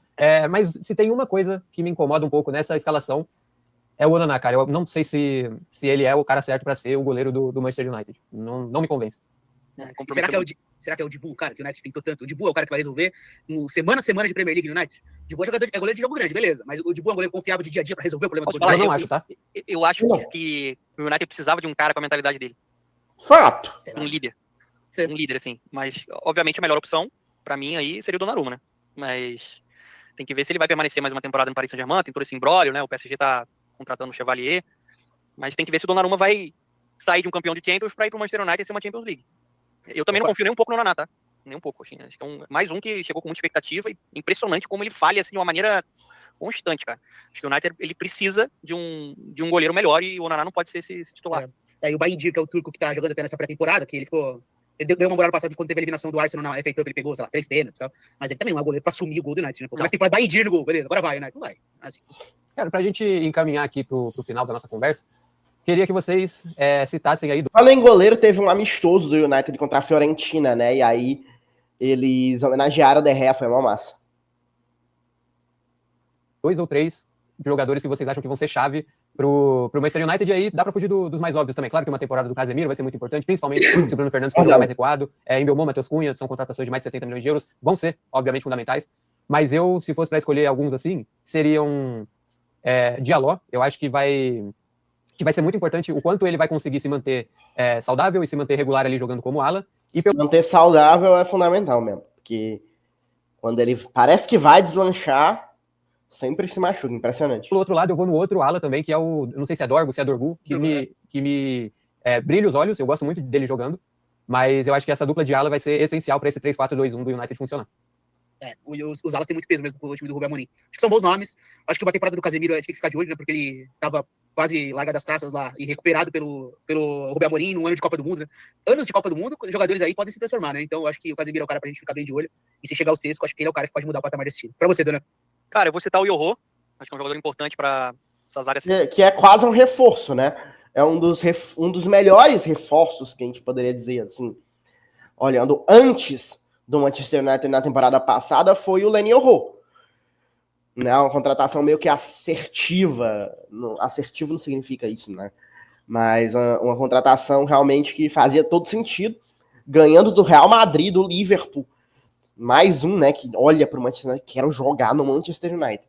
Mas se tem uma coisa que me incomoda um pouco nessa escalação, é o Onana, cara. Eu não sei se ele é o cara certo para ser o goleiro do Manchester United. Não me convence. Será que é o Dibu, cara, que o United tentou tanto? O Dibu é o cara que vai resolver semana a semana de Premier League no United? O Dibu é goleiro de jogo grande, beleza. Mas o Dibu é um goleiro confiável de dia a dia pra resolver o problema do Eu não acho, tá? Eu acho que o United precisava de um cara com a mentalidade dele. Fato. Um líder. Um líder, assim. Mas, obviamente, a melhor opção, pra mim, aí, seria o Donnarumma, né? Mas tem que ver se ele vai permanecer mais uma temporada no Paris Saint-Germain. Tem todo esse imbróglio, né? O PSG tá contratando o Chevalier. Mas tem que ver se o Donnarumma vai sair de um campeão de Champions pra ir pro Manchester United e ser uma Champions League. Eu também não confio nem um pouco no Onaná, tá? Nem um pouco. Assim, acho que é mais um que chegou com muita expectativa e impressionante como ele falha assim, de uma maneira constante, cara. Acho que o United ele precisa de um goleiro melhor e o Onaná não pode ser esse titular. E o Baindir, que é o turco que tá jogando até nessa pré-temporada, que ele ficou... Ele deu uma moral passada quando teve a eliminação do Arsenal na FA Cup, ele pegou, sei lá, 3 pênaltis e tal. Mas ele também não é um goleiro pra assumir o gol do United, né? Mas tem que Baindir no gol, beleza, agora vai, United. Não vai. Assim. Cara, pra gente encaminhar aqui pro final da nossa conversa, queria que vocês citassem aí... Falando em goleiro, teve um amistoso do United contra a Fiorentina, né? E aí eles homenagearam o De Gea, foi uma massa. 2 ou 3 jogadores que vocês acham que vão ser chave pro Manchester United, e aí dá pra fugir dos mais óbvios também. Claro que uma temporada do Casemiro vai ser muito importante, principalmente se o Bruno Fernandes for jogar mais recuado. Mbeumo, Matheus Cunha, são contratações de mais de 70 milhões de euros, vão ser, obviamente, fundamentais. Mas eu, se fosse pra escolher alguns assim, seriam Diallo. Eu acho que vai ser muito importante o quanto ele vai conseguir se manter saudável e se manter regular ali jogando como ala. Manter saudável é fundamental mesmo, porque quando ele parece que vai deslanchar, sempre se machuca, impressionante. Pelo outro lado, eu vou no outro ala também, que é o, não sei se é Dorgo, se é Dorgu, que me brilha os olhos, eu gosto muito dele jogando, mas eu acho que essa dupla de ala vai ser essencial para esse 3-4-2-1 do United funcionar. Os alas têm muito peso mesmo pro time do Rubem Amorim. Acho que são bons nomes. Acho que uma temporada do Casemiro a gente tem que ficar de olho, né? Porque ele tava quase largado das traças lá e recuperado pelo Rubem Amorim num ano de Copa do Mundo, né? Anos de Copa do Mundo, jogadores aí podem se transformar, né? Então acho que o Casemiro é o cara pra gente ficar bem de olho. E se chegar o Sesco, acho que ele é o cara que pode mudar o patamar desse time. Pra você, Dona. Cara, eu vou citar o Yoho. Acho que é um jogador importante para essas áreas. Que é quase um reforço, né? É um dos melhores reforços que a gente poderia dizer, assim. Olhando antes do Manchester United na temporada passada, foi o Leny Yoro. Né? Uma contratação meio que assertiva. Assertivo não significa isso, né? Mas uma contratação realmente que fazia todo sentido. Ganhando do Real Madrid, do Liverpool. Mais um, né, que olha para o Manchester United, quero jogar no Manchester United.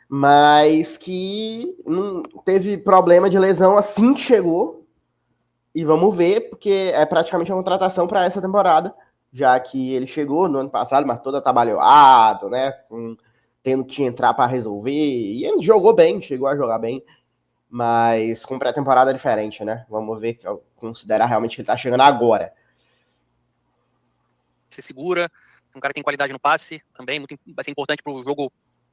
Mas que não teve problema de lesão assim que chegou. E vamos ver, porque é praticamente uma contratação para essa temporada, já que ele chegou no ano passado, mas todo atabalhoado, né, tendo que entrar para resolver. E ele jogou bem, chegou a jogar bem, mas com pré-temporada diferente, né? Vamos ver, considerar realmente que ele está chegando agora. Se segura, um cara que tem qualidade no passe também, vai ser importante para o jogo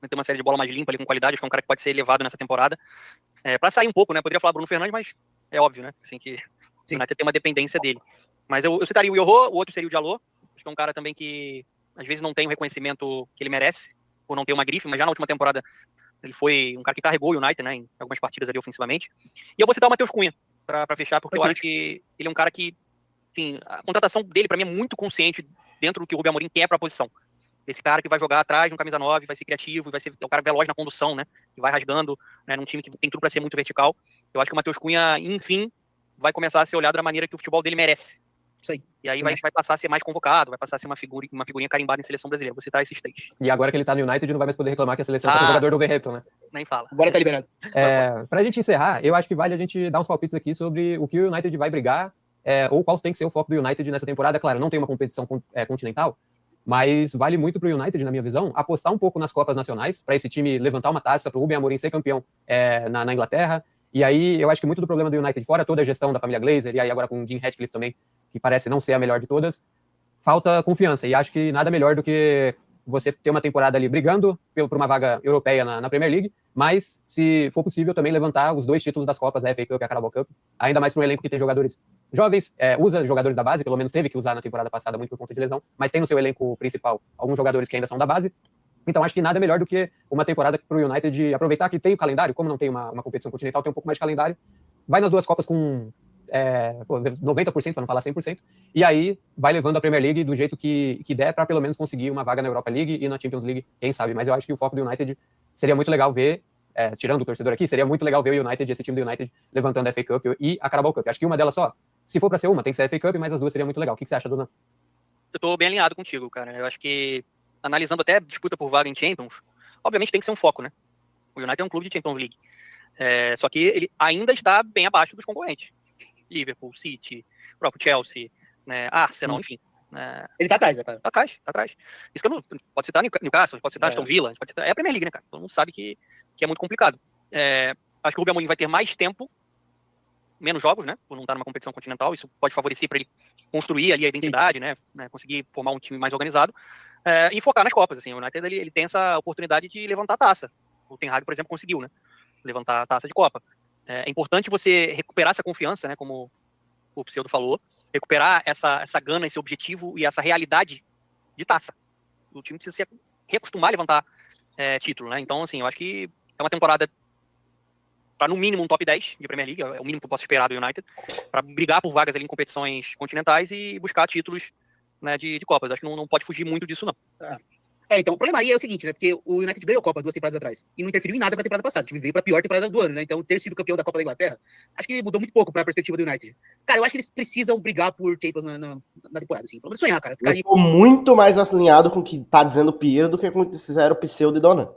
ter uma série de bola mais limpa ali com qualidade. Acho que é um cara que pode ser elevado nessa temporada. Para sair um pouco, né? Poderia falar Bruno Fernandes, mas é óbvio, né? Assim, que o United tem uma dependência dele. Mas eu citaria o Yoho, o outro seria o Diallo. Acho que é um cara também que às vezes não tem o reconhecimento que ele merece, por não ter uma grife, mas já na última temporada ele foi um cara que carregou o United, né? Em algumas partidas ali ofensivamente. E eu vou citar o Matheus Cunha para fechar, porque eu acho que ele é um cara que, assim, a contratação dele para mim é muito consciente dentro do que o Rubem Amorim quer para a posição. Esse cara que vai jogar atrás de um camisa 9, vai ser criativo, vai ser um cara veloz na condução, né? Que vai rasgando, né? Num time que tem tudo para ser muito vertical. Eu acho que o Matheus Cunha, enfim, vai começar a ser olhado da maneira que o futebol dele merece. Isso aí. E aí vai passar a ser mais convocado, vai passar a ser uma figurinha carimbada em seleção brasileira. Vou citar esses 3. E agora que ele tá no United, não vai mais poder reclamar que a seleção tá com o jogador do Overhampton, né? Nem fala. Agora tá liberado. Pra gente encerrar, eu acho que vale a gente dar uns palpites aqui sobre o que o United vai brigar, ou qual tem que ser o foco do United nessa temporada. Claro, não tem uma competição continental, mas vale muito pro United, na minha visão, apostar um pouco nas Copas Nacionais, para esse time levantar uma taça, pro Rubem Amorim ser campeão na Inglaterra. E aí, eu acho que muito do problema do United, fora toda a gestão da família Glazer, e aí agora com o Jim Ratcliffe também, que parece não ser a melhor de todas, falta confiança. E acho que nada melhor do que você ter uma temporada ali brigando por uma vaga europeia na Premier League, mas, se for possível, também levantar os 2 títulos das Copas, a FA Cup e a Carabao Cup, ainda mais para um elenco que tem jogadores jovens, usa jogadores da base, pelo menos teve que usar na temporada passada muito por conta de lesão, mas tem no seu elenco principal alguns jogadores que ainda são da base. Então acho que nada melhor do que uma temporada para o United aproveitar que tem o calendário, como não tem uma competição continental, tem um pouco mais de calendário, vai nas 2 Copas com 90%, para não falar 100%, e aí vai levando a Premier League do jeito que der para pelo menos conseguir uma vaga na Europa League e na Champions League, quem sabe. Mas eu acho que o foco do United seria muito legal ver, tirando o torcedor aqui, seria muito legal ver o United, esse time do United, levantando a FA Cup e a Carabao Cup. Acho que uma delas só, se for para ser uma, tem que ser a FA Cup, mas as duas seria muito legal. O que você acha, Dona? Eu tô bem alinhado contigo, cara. Eu acho que, analisando até disputa por vaga em Champions, obviamente tem que ser um foco, né? O United é um clube de Champions League. Só que ele ainda está bem abaixo dos concorrentes. Liverpool, City, próprio Chelsea, né, Arsenal, enfim. Ele tá atrás, cara. Tá atrás. Isso que eu não... Pode citar Newcastle, pode citar Aston Villa, pode citar, é a Premier League, né, cara? Todo mundo sabe que é muito complicado. Acho que o Rubem Amorim vai ter mais tempo, menos jogos, né? Por não estar numa competição continental. Isso pode favorecer para ele construir ali a identidade, né? Conseguir formar um time mais organizado e focar nas Copas. Assim, o United ele tem essa oportunidade de levantar a taça. O Ten Hag, por exemplo, conseguiu, né? Levantar a taça de Copa. É importante você recuperar essa confiança, né? Como o Pseudo falou, recuperar essa gana, esse objetivo e essa realidade de taça. O time precisa se reacostumar a levantar título, né? Então, assim, eu acho que é uma temporada para no mínimo um top 10 de Premier League, é o mínimo que eu posso esperar do United, para brigar por vagas ali em competições continentais e buscar títulos, né, de Copas. Acho que não pode fugir muito disso, não. Então, o problema aí é o seguinte, né? Porque o United ganhou a Copa 2 temporadas atrás e não interferiu em nada pra temporada passada. O time veio pra pior temporada do ano, né? Então, ter sido campeão da Copa da Inglaterra, acho que mudou muito pouco pra perspectiva do United. Cara, eu acho que eles precisam brigar por Champions na temporada, assim. Pelo menos sonhar, cara. Eu tô muito mais alinhado com o que tá dizendo o Piero do que com o que fizeram o Pseudo e Dona.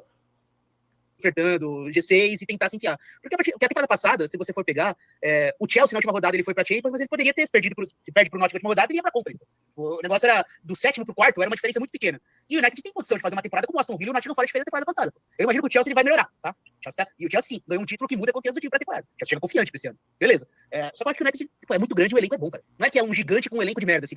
Ofertando G6 e tentar se enfiar. Porque a temporada passada, se você for pegar, o Chelsea na última rodada ele foi pra Champions, mas ele poderia ter se perde pro Nottingham na última rodada, ele ia pra Conference. O negócio era do 7º pro 4º, era uma diferença muito pequena. E o United tem condição de fazer uma temporada como o Aston Villa e o Nottingham Forest fez na temporada passada. Eu imagino que o Chelsea ele vai melhorar, tá? E o Chelsea sim, ganhou um título que muda a confiança do time pra temporada. O Chelsea chega confiante pra esse ano. Beleza. Só que eu acho que o United é muito grande e o elenco é bom, cara. Não é que é um gigante com um elenco de merda, assim.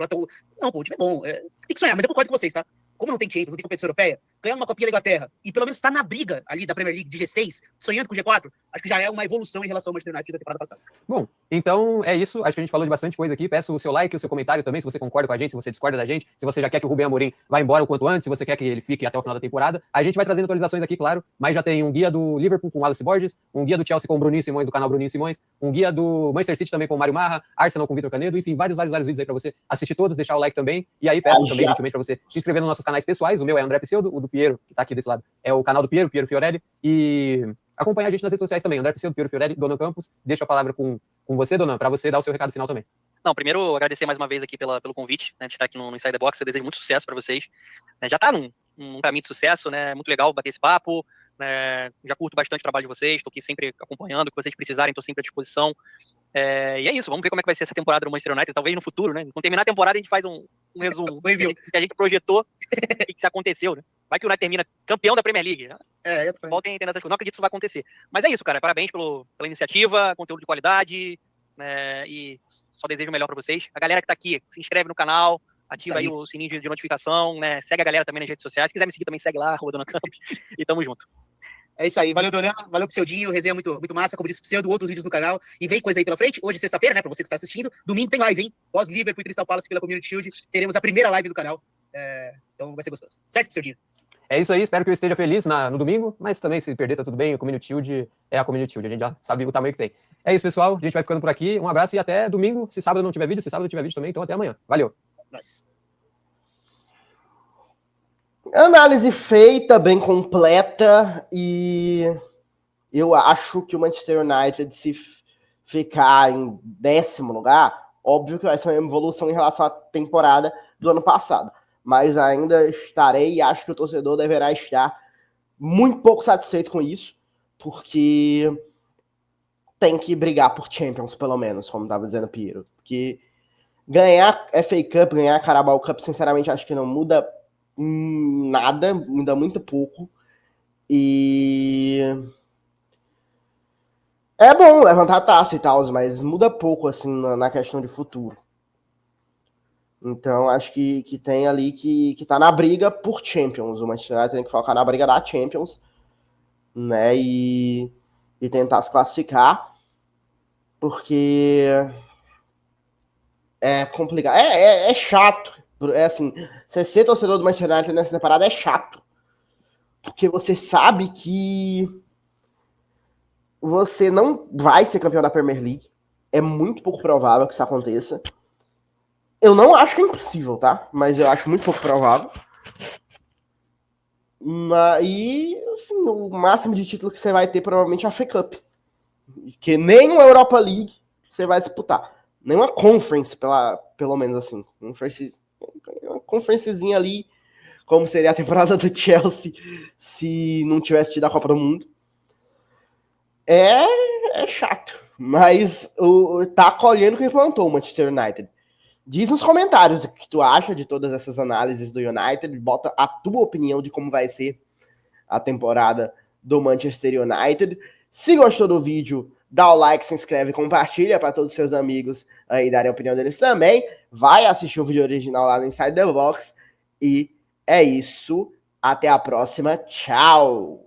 Não, pô, o time é bom. Tem que sonhar, mas eu concordo com vocês, tá? Como não tem Champions, não tem competição europeia, ganhar uma Copinha da Inglaterra e pelo menos estar na briga ali da Premier League de G6, sonhando com o G4, acho que já é uma evolução em relação ao Manchester United da temporada passada. Bom, então é isso. Acho que a gente falou de bastante coisa aqui. Peço o seu like, o seu comentário também, se você concorda com a gente, se você discorda da gente, se você já quer que o Rubem Amorim vá embora o quanto antes, se você quer que ele fique até o final da temporada. A gente vai trazendo atualizações aqui, claro, mas já tem um guia do Liverpool com o Wallace Borges, um guia do Chelsea com o Bruninho Simões, do canal Bruninho Simões, um guia do Manchester City também com o Mário Marra, Arsenal com o Vitor Canedo, enfim, vários vídeos aí pra você assistir todos, deixar o like também. E aí peço também, gentilmente, pra você se inscrever nos nossos canais pessoais. O meu é André Pseudo, o do Piero, que tá aqui desse lado, é o canal do Piero Fiorelli, e acompanha a gente nas redes sociais também, André Pseudo, Piero Fiorelli, Donan Campos. Deixa a palavra com você, Donan, para você dar o seu recado final também. Não, primeiro agradecer mais uma vez aqui pelo convite, né, de estar aqui no Inside the Box. Eu desejo muito sucesso para vocês. Já tá num caminho de sucesso, né? Muito legal bater esse papo. Já curto bastante o trabalho de vocês, estou aqui sempre acompanhando. O que vocês precisarem, estou sempre à disposição. E é isso, vamos ver como é que vai ser essa temporada do Manchester United, talvez no futuro, né? Quando terminar a temporada, a gente faz um resumo que a gente projetou e que aconteceu, né? Vai que o United termina campeão da Premier League. Né? Voltem a entender essas coisas. Não acredito que isso vai acontecer. Mas é isso, cara. Parabéns pela iniciativa, conteúdo de qualidade, né? E só desejo o melhor para vocês. A galera que tá aqui, se inscreve no canal, ativa aí o sininho de notificação, né? Segue a galera também nas redes sociais. Se quiser me seguir também, segue lá, Dona Campos. E tamo junto. É isso aí, valeu, Donan, valeu, Pseudinho, resenha muito massa, como disse o Pseudo, outros vídeos no canal, e vem coisa aí pela frente, hoje sexta-feira, né, pra você que está assistindo, domingo tem live, hein, pós-Liverpool e Crystal Palace pela Community Shield, teremos a primeira live do canal, então vai ser gostoso, certo, Pseudinho? É isso aí, espero que eu esteja feliz no domingo, mas também se perder tá tudo bem, a Community Shield é a Community Shield, a gente já sabe o tamanho que tem. É isso, pessoal, a gente vai ficando por aqui, um abraço e até domingo, se sábado não tiver vídeo, se sábado tiver vídeo também, então até amanhã, valeu! Nice. Análise feita, bem completa, e eu acho que o Manchester United, se ficar em 10º lugar, óbvio que vai ser uma evolução em relação à temporada do ano passado, mas ainda estarei e acho que o torcedor deverá estar muito pouco satisfeito com isso, porque tem que brigar por Champions, pelo menos, como estava dizendo o Piero, porque ganhar FA Cup, ganhar Carabao Cup, sinceramente, acho que não muda nada, muda muito pouco, e é bom levantar a taça e tal, mas muda pouco, assim, na questão de futuro. Então, acho que tem ali que tá na briga por Champions. O Manchester United tem que focar na briga da Champions, né, e tentar se classificar, porque é complicado. É chato. É assim, você ser torcedor do Manchester United nessa temporada é chato. Porque você sabe que você não vai ser campeão da Premier League. é muito pouco provável que isso aconteça. Eu não acho que é impossível, tá? Mas eu acho muito pouco provável. E, assim, o máximo de título que você vai ter provavelmente é a FA Cup. Que nem uma Europa League você vai disputar. Nem uma Conference, pelo menos assim. Uma conferencezinha ali, como seria a temporada do Chelsea se não tivesse tido a Copa do Mundo. É chato. Mas tá colhendo o que plantou o Manchester United. Diz nos comentários o que tu acha de todas essas análises do United. Bota a tua opinião de como vai ser a temporada do Manchester United. Se gostou do vídeo, dá o like, se inscreve, compartilha para todos os seus amigos aí darem a opinião deles também. Vai assistir o vídeo original lá no Inside the Box. E é isso. Até a próxima. Tchau!